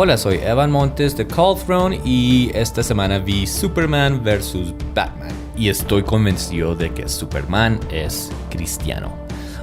Hola, soy Evan Montes de Call Throne y esta semana vi Superman vs. Batman y estoy convencido de que Superman es cristiano.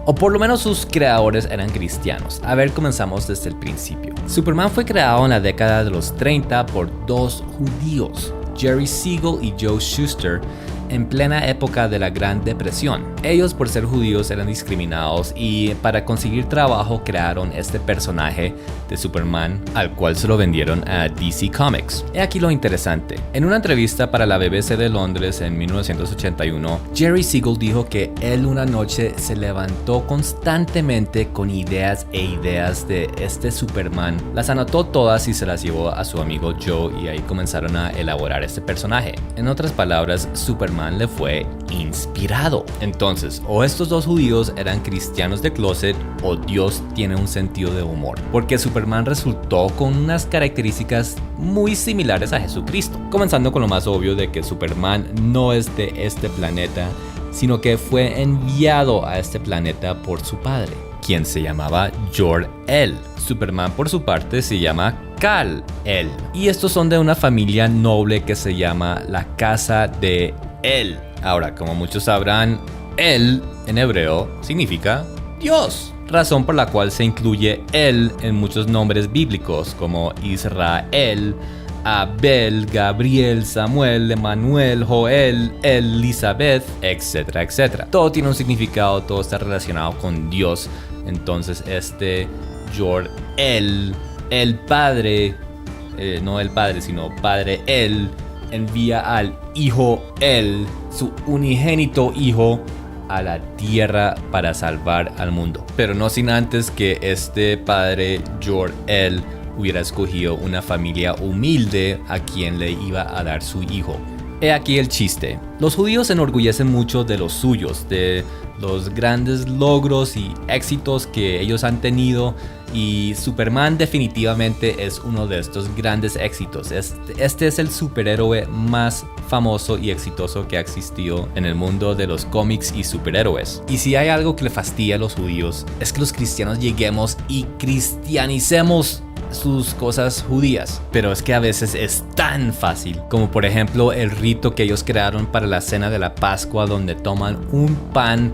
O por lo menos sus creadores eran cristianos. A ver, comenzamos desde el principio. Superman fue creado en la década de los 30 por dos judíos, Jerry Siegel y Joe Shuster, en plena época de la Gran Depresión. Ellos, por ser judíos, eran discriminados y para conseguir trabajo crearon este personaje de Superman, al cual se lo vendieron a DC Comics. He aquí lo interesante. En una entrevista para la BBC de Londres en 1981, Jerry Siegel dijo que él una noche se levantó constantemente con ideas de este Superman. Las anotó todas y se las llevó a su amigo Joe y ahí comenzaron a elaborar este personaje. En otras palabras, Superman le fue inspirado. Entonces, o estos dos judíos eran cristianos de closet o Dios tiene un sentido de humor, porque Superman resultó con unas características muy similares a Jesucristo. Comenzando con lo más obvio de que Superman no es de este planeta, sino que fue enviado a este planeta por su padre, quien se llamaba Jor-El. Superman, por su parte, se llama Kal-El. Y estos son de una familia noble que se llama la Casa de El. Ahora, como muchos sabrán, El en hebreo significa Dios, razón por la cual se incluye El en muchos nombres bíblicos como Israel, Abel, Gabriel, Samuel, Emanuel, Joel, Elizabeth, etcétera, etcétera. Todo tiene un significado, todo está relacionado con Dios. Entonces Jor-El, el padre, no el padre, sino padre El, envía al hijo El, su unigénito hijo, a la tierra para salvar al mundo. Pero no sin antes que este padre Jor-El hubiera escogido una familia humilde a quien le iba a dar su hijo. He aquí el chiste. Los judíos se enorgullecen mucho de los suyos, de los grandes logros y éxitos que ellos han tenido, y Superman definitivamente es uno de estos grandes éxitos. Este es el superhéroe más famoso y exitoso que ha existido en el mundo de los cómics y superhéroes. Y si hay algo que le fastidia a los judíos, es que los cristianos lleguemos y cristianicemos sus cosas judías, pero es que a veces es tan fácil, como por ejemplo el rito que ellos crearon para la cena de la Pascua, donde toman un pan,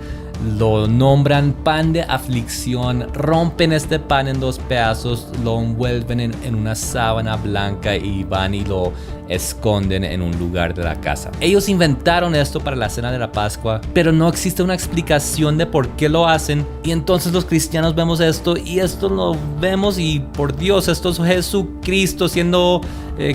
lo nombran pan de aflicción, rompen este pan en dos pedazos, lo envuelven en una sábana blanca y van y lo esconden en un lugar de la casa. Ellos inventaron esto para la cena de la Pascua, pero no existe una explicación de por qué lo hacen, y entonces los cristianos vemos esto y esto lo vemos y por Dios, esto es Jesucristo siendo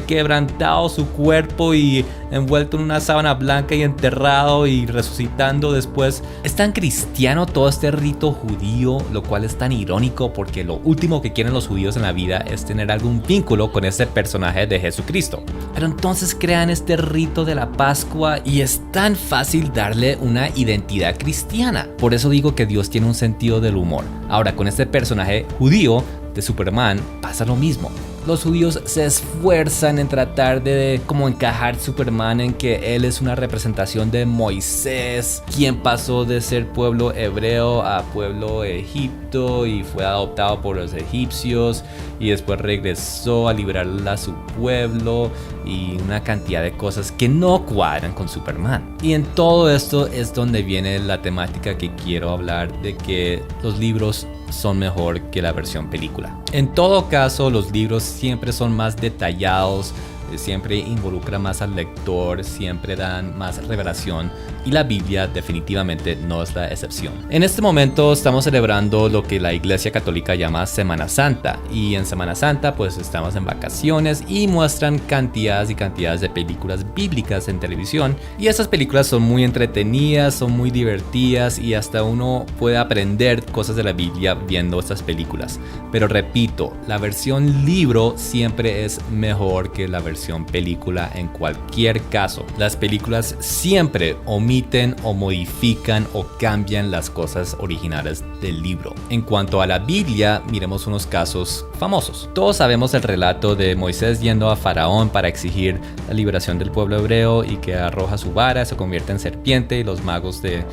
quebrantado su cuerpo y envuelto en una sábana blanca y enterrado y resucitando después. Es tan cristiano todo este rito judío, lo cual es tan irónico porque lo último que quieren los judíos en la vida es tener algún vínculo con ese personaje de Jesucristo. Pero entonces crean este rito de la Pascua y es tan fácil darle una identidad cristiana. Por eso digo que Dios tiene un sentido del humor. Ahora, con este personaje judío de Superman pasa lo mismo. Los judíos se esfuerzan en tratar de como encajar Superman en que él es una representación de Moisés, quien pasó de ser pueblo hebreo a pueblo egipto y fue adoptado por los egipcios y después regresó a liberar a su pueblo y una cantidad de cosas que no cuadran con Superman. Y en todo esto es donde viene la temática que quiero hablar, de que los libros son mejor que la versión película. En todo caso, los libros siempre son más detallados, siempre involucran más al lector, siempre dan más revelación, y la Biblia definitivamente no es la excepción. En este momento estamos celebrando lo que la Iglesia Católica llama Semana Santa, y en Semana Santa pues estamos en vacaciones y muestran cantidades y cantidades de películas bíblicas en televisión, y esas películas son muy entretenidas, son muy divertidas y hasta uno puede aprender cosas de la Biblia viendo estas películas. Pero repito, la versión libro siempre es mejor que la versión película en cualquier caso. Las películas siempre omiten o modifican o cambian las cosas originales del libro. En cuanto a la Biblia, miremos unos casos famosos. Todos sabemos el relato de Moisés yendo a Faraón para exigir la liberación del pueblo hebreo y que arroja su vara, se convierte en serpiente y los magos de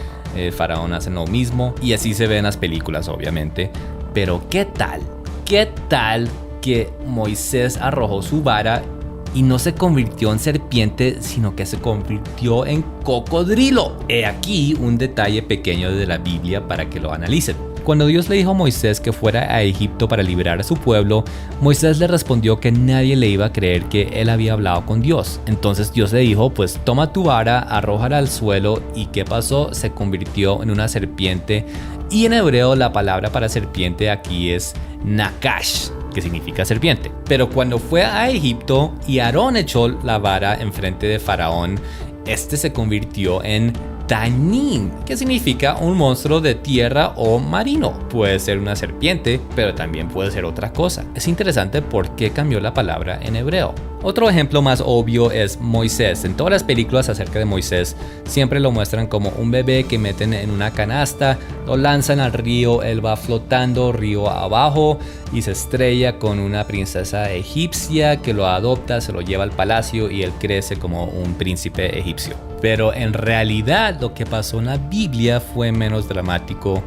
Faraón hacen lo mismo, y así se ve en las películas obviamente. Pero ¿qué tal que Moisés arrojó su vara y no se convirtió en serpiente, sino que se convirtió en cocodrilo. He aquí un detalle pequeño de la Biblia para que lo analicen. Cuando Dios le dijo a Moisés que fuera a Egipto para liberar a su pueblo, Moisés le respondió que nadie le iba a creer que él había hablado con Dios. Entonces Dios le dijo, pues toma tu vara, arrójala al suelo. ¿Y qué pasó? Se convirtió en una serpiente. Y en hebreo la palabra para serpiente aquí es nakash, que significa serpiente. Pero cuando fue a Egipto y Aarón echó la vara enfrente de Faraón, este se convirtió en Tanín, que significa un monstruo de tierra o marino. Puede ser una serpiente, pero también puede ser otra cosa. Es interesante por qué cambió la palabra en hebreo. Otro ejemplo más obvio es Moisés. En todas las películas acerca de Moisés siempre lo muestran como un bebé que meten en una canasta, lo lanzan al río, él va flotando río abajo y se estrella con una princesa egipcia que lo adopta, se lo lleva al palacio y él crece como un príncipe egipcio. Pero en realidad lo que pasó en la Biblia fue menos dramático.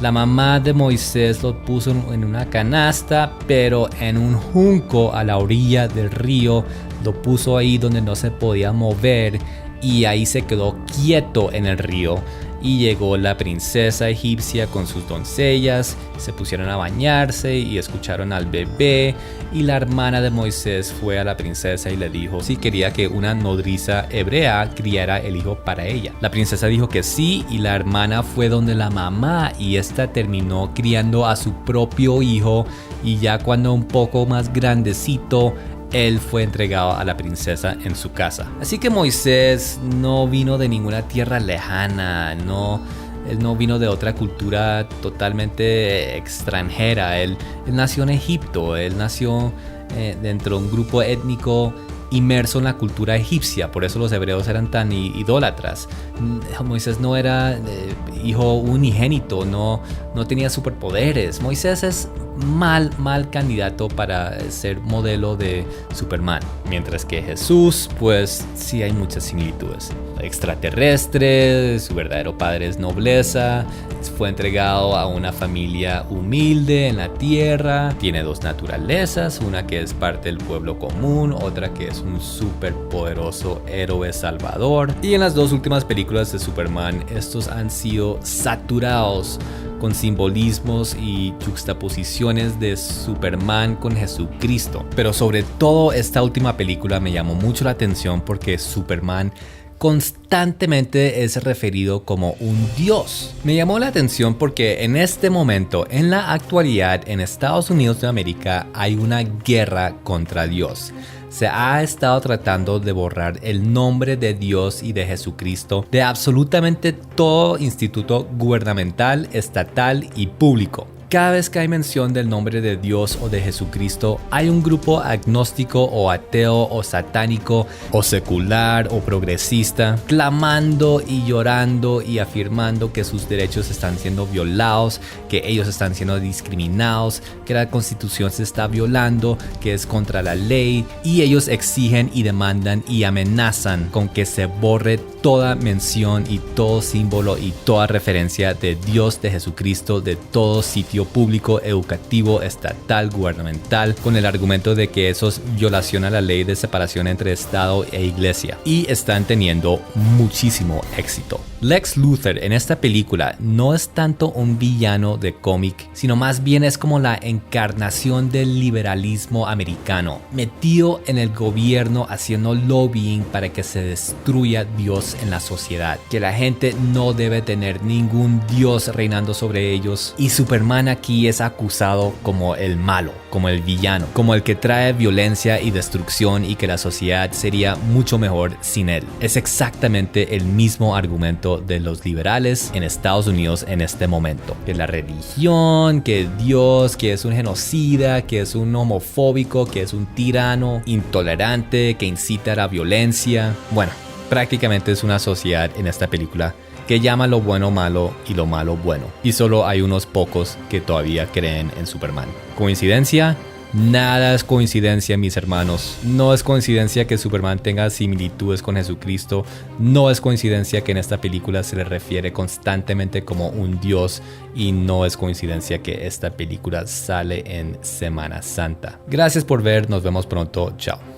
La mamá de Moisés lo puso en una canasta, pero en un junco a la orilla del río. Lo puso ahí donde no se podía mover y ahí se quedó quieto en el río. Y llegó la princesa egipcia con sus doncellas, se pusieron a bañarse y escucharon al bebé. Y la hermana de Moisés fue a la princesa y le dijo si quería que una nodriza hebrea criara el hijo para ella. La princesa dijo que sí y la hermana fue donde la mamá y esta terminó criando a su propio hijo. Y ya cuando un poco más grandecito, él fue entregado a la princesa en su casa. Así que Moisés no vino de ninguna tierra lejana, él no vino de otra cultura totalmente extranjera. Él nació en Egipto, él nació dentro de un grupo étnico inmerso en la cultura egipcia, por eso los hebreos eran tan idólatras. Moisés no era hijo unigénito, no tenía superpoderes. Moisés es mal candidato para ser modelo de Superman, mientras que Jesús, pues sí hay muchas similitudes. Extraterrestre, su verdadero padre es nobleza, fue entregado a una familia humilde en la tierra, tiene dos naturalezas, una que es parte del pueblo común, otra que es un superpoderoso héroe salvador. Y en las dos últimas películas de Superman, estos han sido saturados con simbolismos y juxtaposiciones de Superman con Jesucristo. Pero sobre todo esta última película me llamó mucho la atención porque Superman constantemente es referido como un dios. Me llamó la atención porque en este momento, en la actualidad, en Estados Unidos de América hay una guerra contra Dios. Se ha estado tratando de borrar el nombre de Dios y de Jesucristo de absolutamente todo instituto gubernamental, estatal y público. Cada vez que hay mención del nombre de Dios o de Jesucristo, hay un grupo agnóstico o ateo o satánico o secular o progresista clamando y llorando y afirmando que sus derechos están siendo violados, que ellos están siendo discriminados, que la Constitución se está violando, que es contra la ley, y ellos exigen y demandan y amenazan con que se borre toda mención y todo símbolo y toda referencia de Dios, de Jesucristo, de todo sitio público, educativo, estatal, gubernamental, con el argumento de que eso es violación a la ley de separación entre Estado e Iglesia, y están teniendo muchísimo éxito. Lex Luthor en esta película no es tanto un villano de cómic, sino más bien es como la encarnación del liberalismo americano, metido en el gobierno haciendo lobbying para que se destruya Dios en la sociedad, que la gente no debe tener ningún Dios reinando sobre ellos, y Superman aquí es acusado como el malo, como el villano, como el que trae violencia y destrucción y que la sociedad sería mucho mejor sin él. Es exactamente el mismo argumento de los liberales en Estados Unidos en este momento, que la religión, que Dios, que es un genocida, que es un homofóbico, que es un tirano, intolerante, que incita a la violencia. Bueno, prácticamente es una sociedad en esta película que llama lo bueno malo y lo malo bueno, y solo hay unos pocos que todavía creen en Superman. ¿Coincidencia? Nada es coincidencia, mis hermanos. No es coincidencia que Superman tenga similitudes con Jesucristo. No es coincidencia que en esta película se le refiere constantemente como un dios. Y no es coincidencia que esta película sale en Semana Santa. Gracias por ver, nos vemos pronto. Chao.